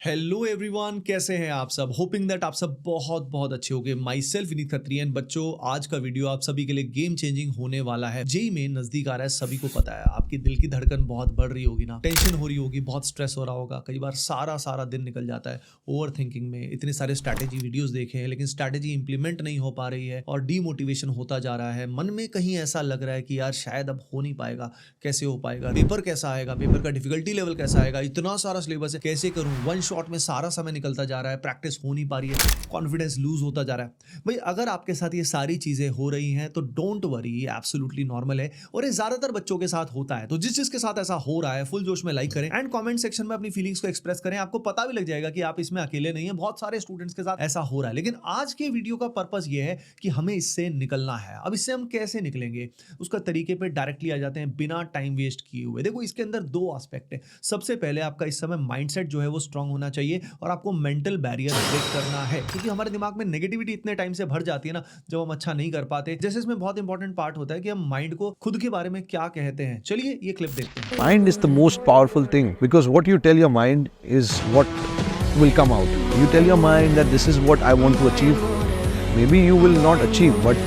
Hello everyone, कैसे हैं आप सब। होपिंग दैट आप सब बहुत बहुत अच्छे होंगे। My self Vineet Khatri and बच्चों, आज का वीडियो आप सभी के लिए गेम चेंजिंग होने वाला है। जेई में नजदीक आ रहा है, सभी को पता है। आपकी दिल की धड़कन बहुत बढ़ रही होगी ना, टेंशन हो रही होगी, बहुत स्ट्रेस हो रहा होगा। कई बार सारा सारा दिन निकल जाता है ओवर थिंकिंग में। इतने सारे स्ट्रैटेजी वीडियोस देखे हैं लेकिन स्ट्रैटेजी इंप्लीमेंट नहीं हो पा रही है और डीमोटिवेशन होता जा रहा है। मन में कहीं ऐसा लग रहा है कि यार शायद अब हो नहीं पाएगा, कैसे हो पाएगा, पेपर कैसा आएगा, पेपर का डिफिकल्टी लेवल कैसा आएगा, इतना सारा सिलेबस है, कैसे करूं, वन शॉट में सारा समय निकलता जा रहा है, प्रैक्टिस हो नहीं पा रही है, कॉन्फिडेंस लूज होता जा रहा है। भाई अगर आपके साथ ये सारी चीजें हो रही हैं तो डोंट वरी, ये एब्सोल्युटली नॉर्मल है और ये ज्यादातर बच्चों के साथ होता है। तो जिस जिसके साथ ऐसा हो रहा है फुल जोश में लाइक करें एंड कमेंट सेक्शन में अपनी फीलिंग्स को एक्सप्रेस करें। आपको पता भी लग जाएगा कि आप इसमें अकेले नहीं है, बहुत सारे स्टूडेंट्स के साथ ऐसा हो रहा है। लेकिन आज के वीडियो का पर्पस ये है कि हमें इससे निकलना है। अब इससे हम कैसे निकलेंगे, उसका तरीके पे डायरेक्टली आ जाते हैं बिना टाइम वेस्ट किए हुए। देखो, इसके अंदर दो एस्पेक्ट है। सबसे पहले आपका इस समय माइंडसेट जो है वो स्ट्रांग होना चाहिए और आपको मेंटल बैरियर ब्रेक करना है, क्योंकि हमारे दिमाग में नेगेटिविटी इतने टाइम से भर जाती है ना, जब हम अच्छा नहीं कर पाते। जैसे इसमें बहुत इंपॉर्टेंट पार्ट होता है कि हम माइंड को खुद के बारे में क्या कहते हैं। चलिए ये क्लिप देखते हैं। Mind is the most powerful thing because what you tell your mind is what will come out. You tell your mind that this is what I want to achieve. Maybe you will not achieve, but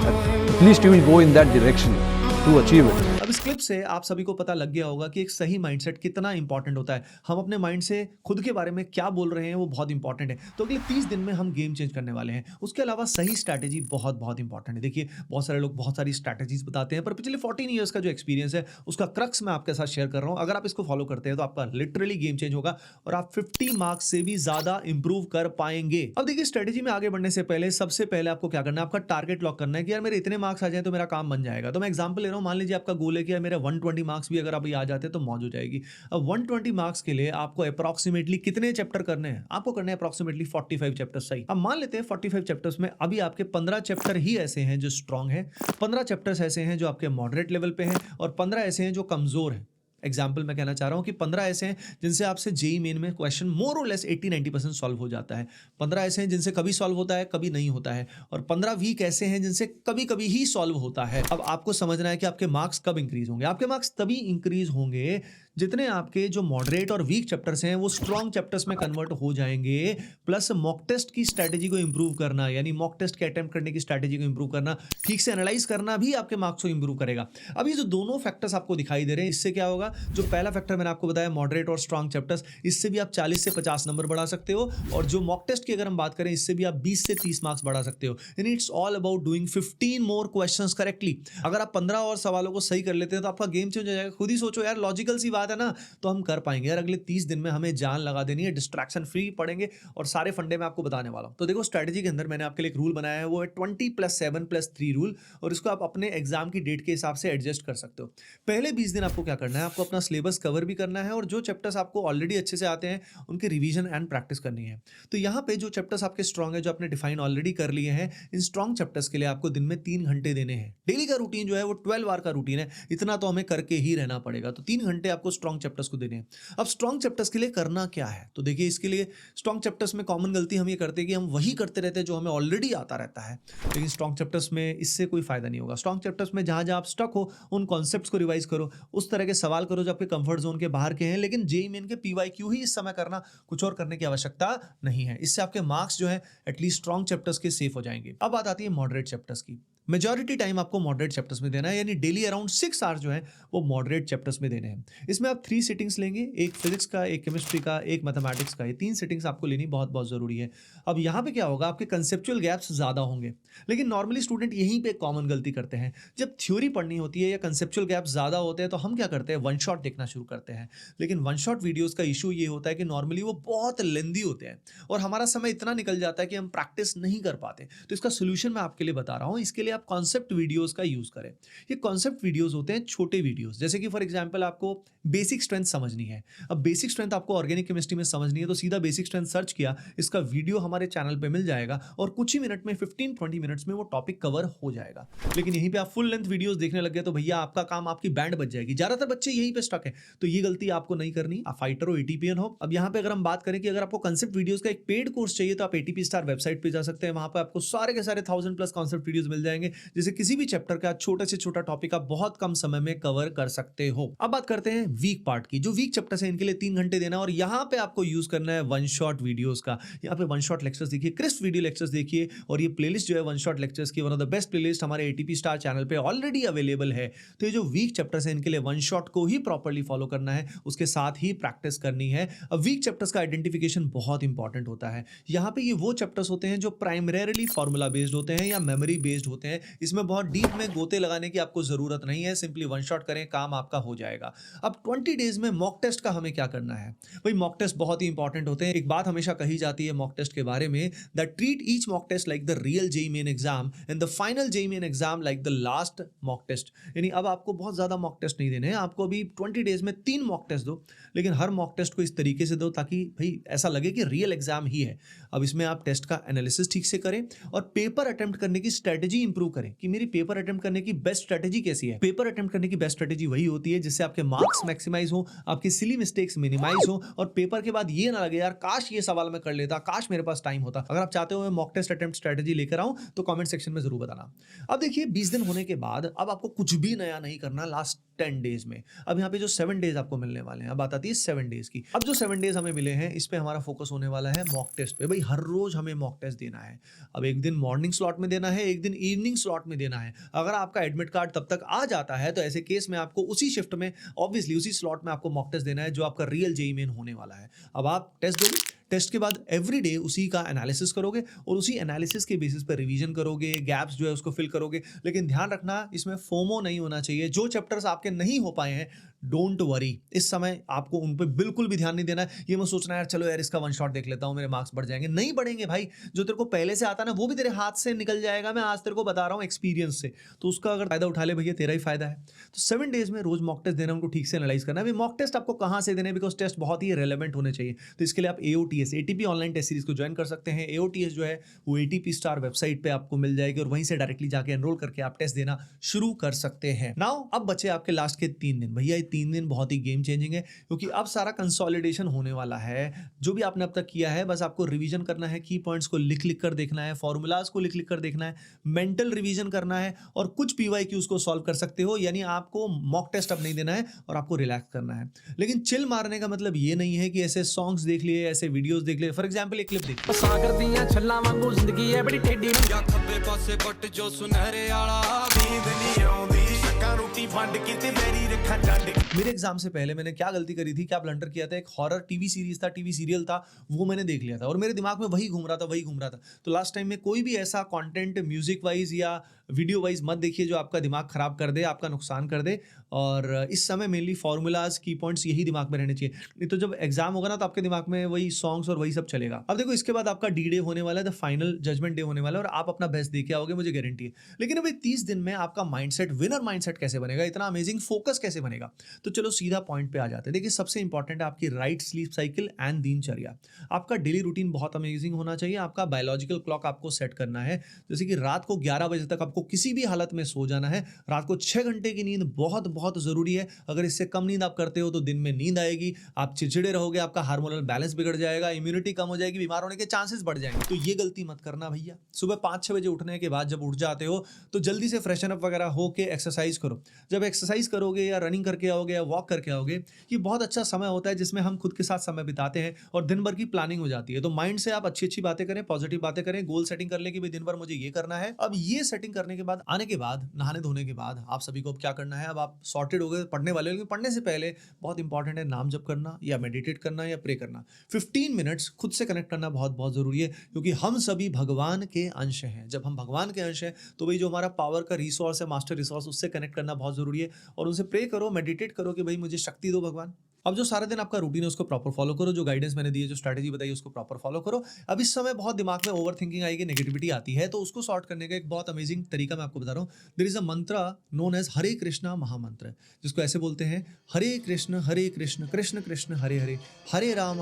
at least you will go in that direction to achieve it. अब इस clip से आप सभी को पता लग गया होगा कि एक सही माइंडसेट कितना इंपॉर्टेंट होता है। हम अपने माइंड से खुद के बारे में क्या बोल रहे हैं वो बहुत इंपॉर्टेंट है। तो अगले 30 दिन में हम गेम चेंज करने वाले हैं। उसके अलावा सही स्ट्रैटेजी बहुत बहुत इंपॉर्टेंट है। देखिए, बहुत सारे लोग बहुत सारी स्ट्रैटेजीज बताते हैं, पर पिछले 14 ईयर्स का जो एक्सपीरियंस है उसका क्रक्स मैं आपके साथ शेयर कर रहा हूं। अगर आप इसको फॉलो करते हैं तो आपका लिटरली गेम चेंज होगा और आप 50 मार्क्स से भी ज्यादा इंप्रूव कर पाएंगे। अब देखिए, स्ट्रैटेजी में आगे बढ़ने से पहले सबसे पहले आपको क्या करना है, आपका टारगेट लॉक करना है कि यार मेरे इतने मार्क्स आ जाए तो मेरा काम बन जाएगा। तो मैं एग्जांपल ले रहा हूं, मान लीजिए आपका गोल है कि यार मेरा 120 मार्क्स भी अगर अभी आ जाते तो मौज हो जाएगी। अब 120 मार्क्स के लिए आपको अप्रॉक्सीमेटली कितने चैप्टर करने हैं, आपको करने हैं अप्रॉक्सीमेटली 45 चैप्टर। सही, अब मान लेते हैं 45 चैप्टर्स में अभी आपके 15 चैप्टर ही ऐसे हैं जो स्ट्रांग है, 15 चैप्टर्स ऐसे हैं जो आपके मॉडरेट लेवल पे हैं और 15 ऐसे हैं जो कमजोर हैं। एग्जाम्पल मैं कहना चाह रहा हूं कि 15 ऐसे हैं जिनसे आपसे जेई मेन में क्वेश्चन मोर और लेस 80-90% सॉल्व हो जाता है। 15 ऐसे हैं जिनसे कभी सॉल्व होता है, कभी नहीं होता है, और 15 वीक ऐसे हैं जिनसे कभी कभी ही सॉल्व होता है। अब आपको समझना है कि आपके मार्क्स कब इंक्रीज होंगे। आपके मार्क्स तभी इंक्रीज होंगे जितने आपके जो मॉडरेट और वीक चैप्टर्स हैं वो स्ट्रॉन्ग चैप्टर्स में कन्वर्ट हो जाएंगे। प्लस मॉक टेस्ट की स्ट्रैटेजी को इंप्रूव करना, यानी मॉक टेस्ट के अटेम्प्ट करने की स्ट्रैटेजी को इंप्रूव करना, ठीक से एनालाइज करना भी आपके मार्क्स को इंप्रूव करेगा। अब ये जो दोनों फैक्टर्स आपको दिखाई दे रहे हैं, इससे क्या होगा, जो पहला फैक्टर मैंने आपको बताया मॉडरेट और स्ट्रॉन्ग चैप्टर्स, इससे भी आप 40 से 50 नंबर बढ़ा सकते हो। और जो मॉक टेस्ट की अगर हम बात करें, इससे भी आप 20 से 30 मार्क्स बढ़ा सकते हो। यानी it's all about doing 15 more questions correctly. अगर आप 15 और सवालों को सही कर लेते हैं तो आपका गेम चेंज हो जाएगा। खुद ही सोचो यार, लॉजिकल सी बात है ना, तो हम कर पाएंगे यार। अगले 30 दिन में हमें जान लगा देनी है, डिस्ट्रैक्शन फ्री पढ़ेंगे और सारे फंडे में आपको बताने वाला हूं। तो देखो, स्ट्रेटजी के अंदर मैंने आपके लिए एक रूल बनाया है, वो है 20+7+3 रूल, और इसको आप अपने एग्जाम की डेट के हिसाब से एडजस्ट कर सकते हो। पहले 20 दिन आपको क्या करना है, आपको अपना सिलेबस कवर भी करना है और जो चैप्टर्स आपको ऑलरेडी अच्छे से आते हैं उनके रिवीजन एंड प्रैक्टिस करनी है। तो यहाँ पे जो चैप्टर्स आपके स्ट्रॉन्ग है, जो आपने डिफाइन ऑलरेडी कर लिए हैं, इन स्ट्रॉन्ग चैप्टर्स के लिए आपको दिन में 3 घंटे देने हैं। डेली का रूटीन जो है वो 12 आवर का रूटीन है, इतना तो हमें करके ही रहना पड़ेगा। तो 3 घंटे आपको स्ट्रॉन्ग चैप्टर्स को देने हैं। अब स्ट्रॉन्ग चैप्टर्स के लिए करना क्या है, तो देखिए, इसके लिए स्ट्रॉन्ग चैप्टर्स में कॉमन गलती हम ये करते हैं कि हम वही करते रहते हैं जो हमें ऑलरेडी आता रहता है। लेकिन स्ट्रॉन्ग चैप्टर्स में इससे कोई फायदा नहीं होगा। स्ट्रॉन्ग चैप्टर्स में जहां जहां आप स्टक हो, उन कॉन्सेप्ट्स को रिवाइज करो, उस तरह के सवाल करो जो आपके कंफर्ट जोन के बाहर के हैं। लेकिन जेईई मेन के पीवाईक्यू ही इस समय करना, कुछ और करने की आवश्यकता नहीं है। इससे आपके मार्क्स जो है एटलीस्ट स्ट्रॉन्ग चैप्टर्स के सेफ हो जाएंगे। अब बात आती है मॉडरेट चैप्टर्स की। मेजॉरिटी टाइम आपको मॉडरेट चैप्टर्स में देना है, यानी डेली अराउंड 6 आवर्स जो है वो मॉडरेट चैप्टर्स में देने हैं। इसमें आप 3 सिटिंग्स लेंगे, एक फिजिक्स का, एक केमिस्ट्री का, एक मैथमेटिक्स का। ये 3 सिटिंग्स आपको लेनी बहुत बहुत जरूरी है। अब यहाँ पे क्या होगा, आपके कंसेप्चुअल गैप्स ज्यादा होंगे, लेकिन नॉर्मली स्टूडेंट यहीं पे कॉमन गलती करते हैं। जब थ्योरी पढ़नी होती है या कंसेप्चुअल गैप्स ज्यादा होते हैं तो हम क्या करते हैं, वन शॉट देखना शुरू करते हैं। लेकिन वन शॉट वीडियोस का इशू ये होता है कि नॉर्मली वो बहुत लेंदी होते हैं और हमारा समय इतना निकल जाता है कि हम प्रैक्टिस नहीं कर पाते। तो इसका सोल्यूशन मैं आपके लिए बता रहा हूँ। इसके लिए आप कॉन्सेप्ट वीडियोस का यूज करें। ये कॉन्सेप्ट वीडियोस होते हैं छोटे वीडियोस, जैसे कि फॉर एग्जांपल आपको बेसिक स्ट्रेंथ समझनी है। अब बेसिक स्ट्रेंथ आपको ऑर्गेनिक केमिस्ट्री में समझनी है तो सीधा बेसिक स्ट्रेंथ सर्च किया, इसका वीडियो हमारे चैनल पे मिल जाएगा और कुछ ही मिनट में 15-20 मिनट्स में वो टॉपिक कवर हो जाएगा। लेकिन यहीं पे आप फुल लेंथ वीडियोस देखने लग गए तो भैया आपका काम, आपकी बैंड बच जाएगी। ज्यादातर बच्चे यहीं पे स्टक है, तो ये गलती आपको नहीं करनी। आप फाइटर हो, एटीपीएन हो। अब यहाँ पे अगर हम बात करें कि अगर आपको कंसेप्ट वीडियोस का एक पेड कोर्स चाहिए तो आप एटीपी स्टार वेबसाइट पे जा सकते हैं। वहां पे आपको सारे के सारे 1000+ कॉन्सेप्ट वीडियोस मिल जाएंगे। जाएंगे, जिससे किसी भी चैप्टर का छोटे से छोटा टॉपिक आप बहुत कम समय में कवर कर सकते हो। अब बात करते हैं वीक पार्ट की। जो वीक चैप्टर्स है इनके लिए 3 घंटे देना, और यहाँ पे आपको यूज करना है वन शॉट वीडियोस का। यहाँ पे वन शॉट लेक्चर्स देखिए, क्रिस्प वीडियो लेक्चर्स देखिए, और ये प्लेलिस्ट जो है वन शॉट लेक्चर्स की one of the best playlist हमारे एटीपी स्टार चैनल पे ऑलरेडी अवेलेबल है। तो ये जो वीक चैप्टर्स है इनके लिए वन शॉट को ही प्रॉपर्ली फॉलो करना है, उसके साथ ही प्रैक्टिस करनी है। अब वीक चैप्टर्स का आइडेंटिफिकेशन बहुत इंपॉर्टेंट होता है। यहाँ पे ये वो चैप्टर्स होते हैं जो प्राइमरीली फॉर्मूला बेस्ड होते हैं या मेमोरी बेस्ड होते हैं। इसमें बहुत डीप में गोते लगाने की आपको जरूरत नहीं है, सिंपली वन शॉट करें, काम आपका हो जाएगा। अब 20 डेज में मॉक टेस्ट का हमें क्या करना है भाई? मॉक टेस्ट बहुत ही इंपॉर्टेंट होते हैं। एक बात हमेशा कही जाती है मॉक टेस्ट के बारे में, that treat each mock test like the real JEE Main exam and the final JEE Main exam like the last mock test. यानी अब आपको बहुत ज्यादा मॉक टेस्ट नहीं देने हैं, आपको अभी 20 डेज में 3 मॉक टेस्ट दो, लेकिन हर मॉक टेस्ट को इस तरीके से दो ताकि भाई ऐसा लगे कि रियल एग्जाम ही है। अब इसमें आप टेस्ट का एनालिसिस ठीक से करें और पेपर अटेम्प्ट करने की स्ट्रेटेजी इंप्रूव करें कि मेरी पेपर अटेम्प्ट करने की बेस्ट स्ट्रेटेजी कैसी है। पेपर अटेम्प्ट करने की बेस्ट स्ट्रेटेजी वही होती है जिससे आपके मार्क्स मैक्सिमाइज हो, आपकी सिली मिस्टेक्स मिनिमाइज हो, और पेपर के बाद ये ना लगे यार काश ये सवाल मैं कर लेता, काश मेरे पास टाइम होता। अगर आप चाहते हो मैं मॉक टेस्ट अटेम्प्ट स्ट्रेटेजी लेकर आऊं तो कमेंट सेक्शन में जरूर बताना। अब देखिए 20 दिन होने के बाद अब आपको कुछ भी नया नहीं करना लास्ट 10 डेज में। अब यहाँ पे जो 7 डेज आपको मिलने वाले हैं, अब बात आती है 7 डेज की। अब जो 7 डेज हमें मिले हैं इस पे हमारा फोकस होने वाला है मॉक टेस्ट पे। भाई हर रोज हमें मॉक टेस्ट देना है। अब एक दिन मॉर्निंग स्लॉट में देना है, एक दिन इवनिंग स्लॉट में देना है। अगर आपका एडमिट कार्ड तब तक आ जाता है तो ऐसे केस में आपको उसी शिफ्ट में ऑब्वियसली उसी स्लॉट में आपको मॉक टेस्ट देना है जो आपका रियल जेईई मेन होने वाला है। अब आप टेस्ट दोगे, टेस्ट के बाद एवरी डे उसी का एनालिसिस करोगे और उसी एनालिसिस के बेसिस पर रिवीजन करोगे, गैप्स जो है उसको फिल करोगे। लेकिन ध्यान रखना इसमें फोमो नहीं होना चाहिए। जो चैप्टर्स आपके नहीं हो पाए हैं डोंट वरी, इस समय आपको उन पर बिल्कुल भी ध्यान नहीं देना है। ये मत सोचना यार चलो यार इसका वन शॉट देख लेता हूँ मेरे मार्क्स बढ़ जाएंगे। नहीं बढ़ेंगे भाई, जो तेरे को पहले से आता ना वो भी तेरे हाथ से निकल जाएगा। मैं आज तेरे को बता रहा हूँ एक्सपीरियंस से, तो उसका अगर फायदा उठा ले भैया तेरा ही फायदा है। तो 7 डेज में रोज मॉक टेस्ट देना, उनको ठीक से एनालाइज करना है। मॉक टेस्ट आपको कहाँ से देने, बिकॉज टेस्ट बहुत ही रेलेवेंट होने चाहिए। तो इसके लिए आप AOTS ATP online test series को ज्वाइन कर सकते हैं। AOTS जो है वो एटीपी स्टार वेबसाइट पे आपको मिल जाएगी और वहीं से डायरेक्टली जाके एनरोल करके आप टेस्ट देना शुरू कर सकते हैं। नाउ अब बचे आपके लास्ट के 3 दिन। भैया ये 3 दिन बहुत ही गेम चेंजिंग है क्योंकि अब सारा कंसोलिडेशन होने वाला है। जो भी आपने अब तक किया है बस आपको रिवीजन करना है, की पॉइंट्स को लिख लिख कर देखना है, फॉर्मूलाज को लिख लिख कर देखना है, मेंटल रिवीजन करना है और कुछ PYQs को सॉल्व कर सकते हो। यानी आपको मॉक टेस्ट अब नहीं देना है और आपको रिलैक्स करना है। लेकिन चिल मारने का मतलब ये नहीं है कि ऐसे सॉन्ग्स देख लिए, ऐसे वीडियोस देख लिए। फॉर एग्जांपल एक क्लिप देखिए। सागर दियां छल्लां वांगू जिंदगी है बड़ी टेढ़ी या खब्बे पासे पट जो सुनहरे आला नींद नहीं आउंदी शक्कां रोटी वंड के ते बैरी रखा डंड। मेरे एग्जाम से पहले मैंने क्या गलती करी थी, क्या ब्लंडर किया था, एक हॉरर टीवी सीरीज था, टीवी सीरियल था, वो मैंने देख लिया था और मेरे दिमाग में वही घूम रहा था। तो लास्ट टाइम में कोई भी ऐसा कंटेंट म्यूजिक वाइज या वीडियो वाइज मत देखिए जो आपका दिमाग खराब कर दे, आपका नुकसान कर दे। और इस समय मेनली फॉर्मूलाज, की पॉइंट्स यही दिमाग में रहने चाहिए। नहीं तो जब एग्जाम होगा ना तो आपके दिमाग में वही सॉन्ग्स और वही सब चलेगा। अब देखो इसके बाद आपका D-Day होने वाला है, द फाइनल जजमेंट डे होने वाला है और आप अपना बेस्ट देके आओगे, मुझे गारंटी है। लेकिन अभी 30 दिन में आपका माइंडसेट, विनर माइंडसेट कैसे बनेगा, इतना अमेजिंग फोकस कैसे बनेगा? तो चलो सीधा पॉइंट पे आ जाते हैं। देखिए सबसे इंपॉर्टेंट है आपकी राइट स्लीप साइकिल एंड दिनचर्या। आपका डेली रूटीन बहुत अमेजिंग होना चाहिए। आपका बायोलॉजिकल क्लॉक आपको सेट करना है, जैसे कि रात को 11 बजे तक आपको किसी भी हालत में सो जाना है। रात को 6 घंटे की नींद बहुत बहुत जरूरी है। अगर इससे कम नींद आप करते हो तो दिन में नींद आएगी, आप चिड़चिड़े रहोगे, आपका हार्मोनल बैलेंस बिगड़ जाएगा, इम्यूनिटी कम हो जाएगी, बीमार होने के चांसेस बढ़ जाएंगे। तो ये गलती मत करना भैया। सुबह 5-6 बजे उठने के बाद जब उठ जाते हो तो जल्दी से फ्रेशन अप वगैरह होके एक्सरसाइज करो। जब एक्सरसाइज करोगे या रनिंग करके आओगे या वॉक करके आओगे, ये बहुत अच्छा समय होता है जिसमें हम खुद के साथ समय बिताते हैं और दिन भर की प्लानिंग हो जाती है। तो माइंड से आप अच्छी अच्छी बातें करें, पॉजिटिव बातें करें, गोल सेटिंग कर ले कि भाई दिन भर मुझे ये करना है। अब ये सेटिंग करने के बाद, आने के बाद, नहाने धोने के बाद आप सभी को अब क्या करना है, अब आप सॉर्टेड हो गए, पढ़ने वाले हो। लेकिन पढ़ने से पहले बहुत इंपॉर्टेंट है नाम जप करना या मेडिटेट करना या प्रे करना। 15 मिनट्स खुद से कनेक्ट करना बहुत बहुत जरूरी है क्योंकि हम सभी भगवान के अंश हैं। जब हम भगवान के अंश हैं तो वही जो हमारा पावर का रिसोर्स है, मास्टर रिसोर्स, उससे कनेक्ट करना बहुत जरूरी है और उनसे प्रे करो, मेडिटेट करो कि भाई मुझे शक्ति दो भगवान। अब जो सारा दिन आपका रूटीन है उसको प्रॉपर फॉलो करो, जो गाइडेंस मैंने दी है, जो स्ट्रैटेजी बताई उसको प्रॉपर फॉलो करो। अब इस समय बहुत दिमाग में ओवर थिंकिंग आएगी, नेगेटिविटी आती है, तो उसको सॉर्ट करने का एक बहुत अमेजिंग तरीका मैं आपको बता रहा हूँ। देयर इज अ मंत्र नोन एज हरे कृष्णा महामंत्र, जिसको ऐसे बोलते हैं, हरे कृष्ण कृष्ण कृष्ण हरे हरे, हरे राम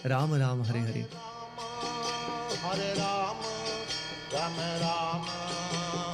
राम राम हरे हरे। हरे राम राम राम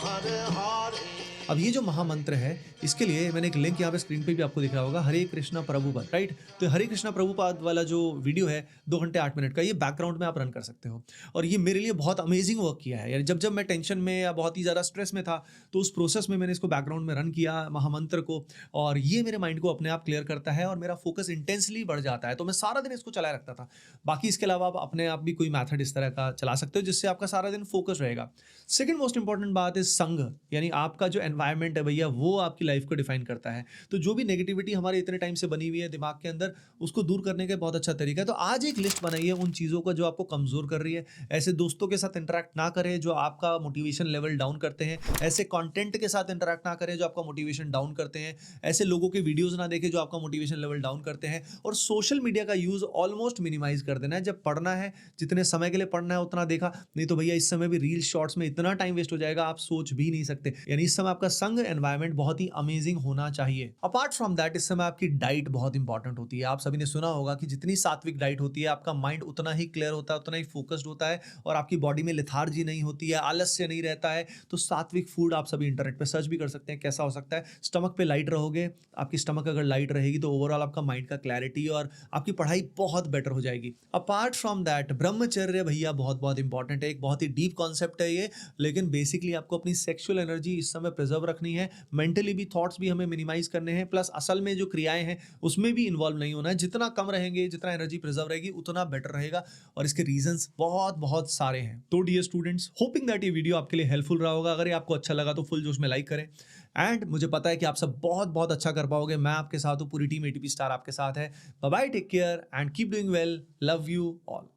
हरे हरे। अब ये जो महामंत्र है, इसके लिए मैंने एक लिंक यहाँ पे स्क्रीन पे भी आपको दिख रहा होगा, हरे कृष्णा प्रभुपद, राइट? तो हरे कृष्णा प्रभुपाद वाला जो वीडियो है 2 घंटे 8 मिनट का, ये बैकग्राउंड में आप रन कर सकते हो। और ये मेरे लिए बहुत अमेजिंग वर्क किया है यार। जब मैं टेंशन में या बहुत ही ज़्यादा स्ट्रेस में था, तो उस प्रोसेस में मैंने इसको बैकग्राउंड में रन किया महामंत्र को, और ये मेरे माइंड को अपने आप क्लियर करता है और मेरा फोकस इंटेंसली बढ़ जाता है। तो मैं सारा दिन इसको चलाए रखता था। बाकी इसके अलावा आप अपने आप भी कोई मेथड इस तरह का चला सकते हो जिससे आपका सारा दिन फोकस रहेगा। सेकंड मोस्ट इंपॉर्टेंट बात है संग, यानी आपका जो एनवायरनमेंट है भैया, वो आपकी लाइफ को डिफाइन करता है। तो जो भी नेगेटिविटी हमारे इतने टाइम से बनी हुई है दिमाग के अंदर, उसको दूर करने का बहुत अच्छा तरीका है। तो आज एक लिस्ट बनाइए उन चीज़ों का जो आपको कमज़ोर कर रही है। ऐसे दोस्तों के साथ इंटरेक्ट ना करें जो आपका मोटिवेशन लेवल डाउन करते हैं। ऐसे कंटेंट के साथ इंटरेक्ट ना करें जो आपका मोटिवेशन डाउन करते हैं। ऐसे लोगों के वीडियोस ना देखें जो आपका मोटिवेशन लेवल डाउन करते हैं। और सोशल मीडिया का यूज़ ऑलमोस्ट मिनिमाइज कर देना है। जब पढ़ना है, जितने समय के लिए पढ़ना है उतना देखा, नहीं तो भैया इस समय भी रील शॉर्ट्स में इतना टाइम वेस्ट हो जाएगा, आप सोच भी नहीं सकते। यानी इस समय आपका संग एनवायरनमेंट बहुत ही अमेजिंग होना चाहिए। अपार्ट फ्रॉम दैट, इस समय आपकी डाइट बहुत इंपॉर्टेंट होती है। आप सभी ने सुना होगा कि जितनी सात्विक डाइट होती है, आपका माइंड उतना ही क्लियर होता है, उतना ही फोकस्ड होता है, और आपकी बॉडी में लेथार्जी नहीं होती है, आलस्य नहीं रहता है। तो सात्विक फूड आप सभी इंटरनेट पे सर्च भी कर सकते हैं कैसा हो सकता है। स्टमक पे लाइट रहोगे, आपकी स्टमक अगर लाइट रहेगी तो ओवरऑल आपका माइंड का क्लैरिटी और आपकी पढ़ाई बहुत बेटर हो जाएगी। अपार्ट फ्रॉम दैट, ब्रह्मचर्य भैया बहुत बहुत इंपॉर्टेंट है। एक बहुत ही डीप कॉन्सेप्ट है ये, लेकिन बेसिकली आपको अपनी सेक्सुअल एनर्जी इस समय प्रिजर्व रखनी है। मेंटली भी थॉट्स भी हमें मिनिमाइज करने हैं, प्लस असल में जो क्रियाएं हैं उसमें भी इन्वॉल्व नहीं होना है। जितना कम रहेंगे, जितना एनर्जी प्रिजर्व रहेगी, उतना बेटर रहेगा। और इसके रीजंस बहुत बहुत सारे हैं। तो डियर स्टूडेंट्स, होपिंग दैट ये वीडियो आपके लिए हेल्पफुल रहा होगा। अगर ये आपको अच्छा लगा तो फुल जोश में लाइक करें। एंड मुझे पता है कि आप सब बहुत बहुत अच्छा कर पाओगे। मैं आपके साथ हूँ, पूरी टीम एटीपी स्टार आपके साथ है। Bye bye, take care and keep doing well. Love you all.